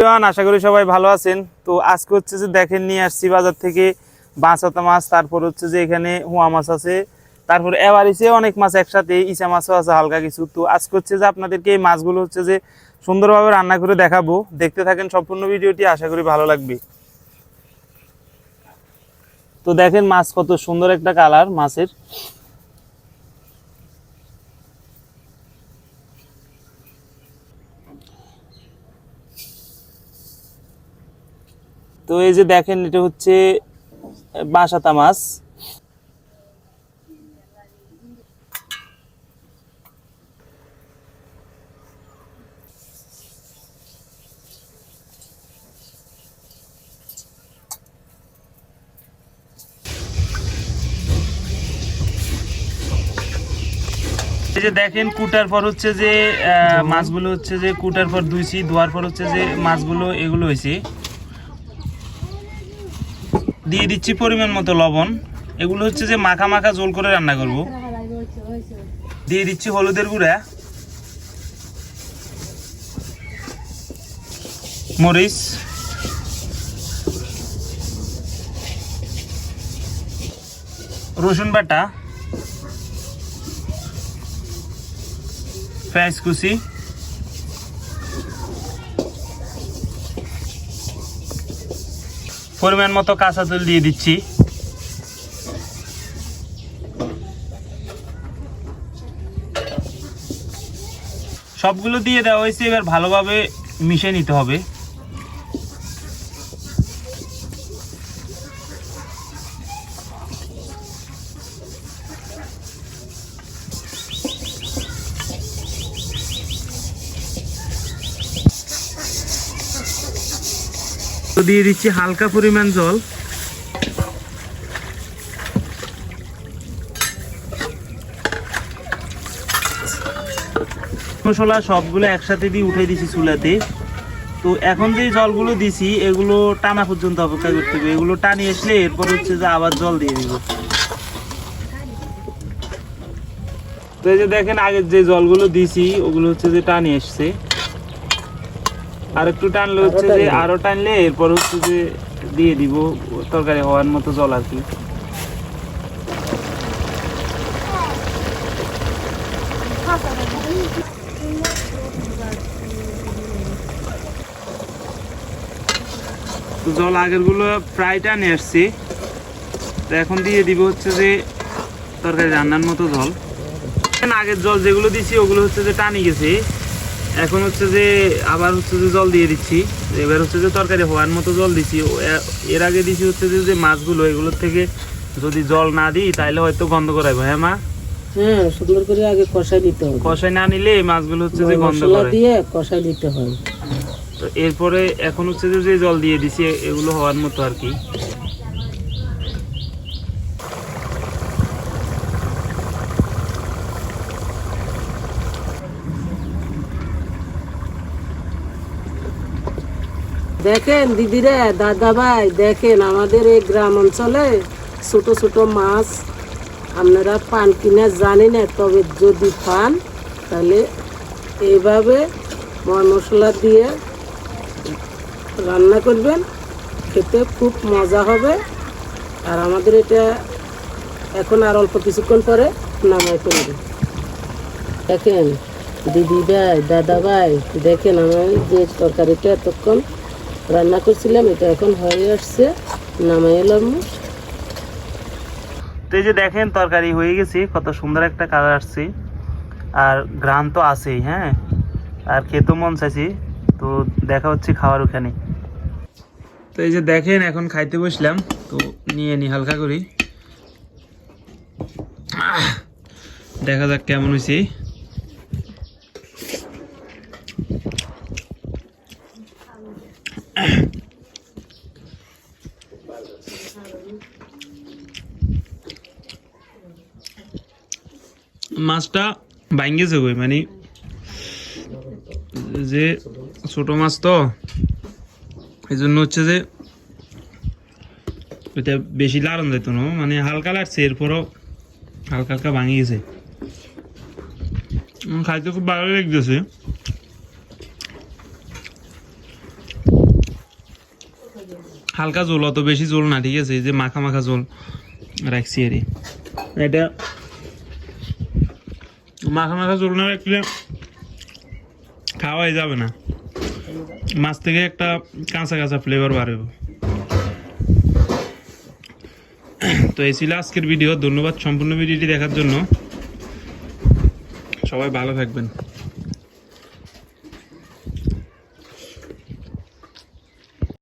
আশা করি সবাই ভালো আছেন। তো আজকে হচ্ছে যে দেখেন নিয়ে আসছি বাজার থেকে বাঁচাতা মাছ, তারপর হচ্ছে যে এখানে হুয়া মাছ আছে, তারপর এভারেজে অনেক মাছ একসাথে, ইচা মাছও আছে হালকা কিছু। তো আজকে হচ্ছে যে আপনাদেরকে এই মাছগুলো হচ্ছে যে সুন্দরভাবে রান্না করে দেখাবো। দেখতে থাকেন সম্পূর্ণ ভিডিওটি, আশা করি ভালো লাগবে। তো দেখেন মাছ কত সুন্দর একটা কালার মাছের। তো এই যে দেখেন এটা হচ্ছে বাঁশাতা মাছ। এই যে দেখেন কুটার পর হচ্ছে যে মাছগুলো হচ্ছে যে কুটার পর ধুইছি, ধোয়ার পর হচ্ছে যে মাছগুলো এগুলো হয়েছে। দিয়ে দিচ্ছি পরিমাণ মতো লবণ। এগুলো হচ্ছে যে মাখা মাখা ঝোল করে রান্না করব। দিয়ে দিচ্ছি হলুদের গুঁড়া, মরিচ, রসুন বাটা, পেঁয়াজ কুচি, পরিমাণ মতো কাঁচা তেল দিয়ে দিচ্ছি। সবগুলো দিয়ে দেওয়া হয়েছে, এবার ভালোভাবে মিশিয়ে নিতে হবে। তো দিয়ে দিচ্ছি হালকা পরিমাণ জল। মশলা সবগুলো একসাথে দিয়ে উঠে দিছি চুলাতে। তো এখন যে জলগুলো দিছি এগুলো টানা পর্যন্ত অপেক্ষা করতে হবে। এগুলো টানি আসলে এরপর হচ্ছে যে আবার জল দিয়ে দিব। তো এই যে দেখেন আগের যে জলগুলো দিছি ওগুলো হচ্ছে যে টানি আসছে। আর একটু টানলে হচ্ছে যে আরো টানলে এরপর হচ্ছে যে দিয়ে দিব তরকারি হওয়ার মতো জল আর কি। তো জল আগের গুলো প্রায় টানে আসছে। তো এখন দিয়ে দিব হচ্ছে যে তরকারি রান্নার মতো জল। আগের জল যেগুলো দিছি ওগুলো হচ্ছে যে টানি গেছে। এখন হচ্ছে যে আবার হচ্ছে যে জল দিয়ে দিচ্ছি। এবার হচ্ছে যে তরকারি হওয়ার মতো জল দিচ্ছি। এর আগে দিচ্ছি হচ্ছে যে মাছগুলো, এগুলোর থেকে যদি জল না দিই তাহলে হয়তো গন্ধ করাইবো। হ্যাঁ মা? হ্যাঁ, সুন্দর করে আগে কষাই দিতে হবে। কষাই না নিলে এই মাছগুলো হচ্ছে যে গন্ধ করে, দিয়ে কষাই দিতে হয়। তো এরপরে এখন হচ্ছে যে জল দিয়ে দিছি এগুলো হওয়ার মতো আর কি। দেখেন দিদিরা, দাদা ভাই, দেখেন আমাদের এই গ্রাম অঞ্চলে ছোট ছোট মাছ আপনারা পান কিনা জানি না, তবে যদি পান তাহলে এইভাবে মশলা দিয়ে রান্না করবেন, খেতে খুব মজা হবে। আর আমাদের এটা এখন আর অল্প কিছুক্ষণ পরে নামাই ফেলবে। দেখেন দিদি ভাই, দাদা ভাই, দেখেন আমার যে তরকারিটা এতক্ষণ রান্না করছিলাম এটা এখন হয়ে আসছে, নামাই এলাম। তো এই যে দেখেন তরকারি হয়ে গেছে, কত সুন্দর একটা কালার আসছে, আর ঘ্রাণ তো আছেই। হ্যাঁ, আর খেতেও মন চাইছি। তো দেখা হচ্ছে খাওয়ার ওখানে। তো এই যে দেখেন এখন খাইতে বসলাম। তো নিয়ে নি হালকা করি, দেখা যাক কেমন হয়েছে। মাছটা ভাঙ্গেছে কই, মানে যে ছোট মাছ তো এই জন্য হচ্ছে যে এটা বেশি লাড়ন যেত না, মানে হালকা লাগছে, এরপরও হালকা হালকা ভাঙে গেছে। খাইতে খুব ভালো লাগতেছে। হালকা ঝোল, অত বেশি ঝোল না, ঠিক আছে? এই যে মাখা মাখা ঝোল রাখছি আর এটা মাখা মাখা ঝোল না রাখলে খাওয়াই যাবে না। মাছ থেকে একটা কাঁচা কাঁচা ফ্লেভার বার হবে। তো এই ছিল আজকের ভিডিও। ধন্যবাদ সম্পূর্ণ ভিডিওটি দেখার জন্য। সবাই ভালো থাকবেন।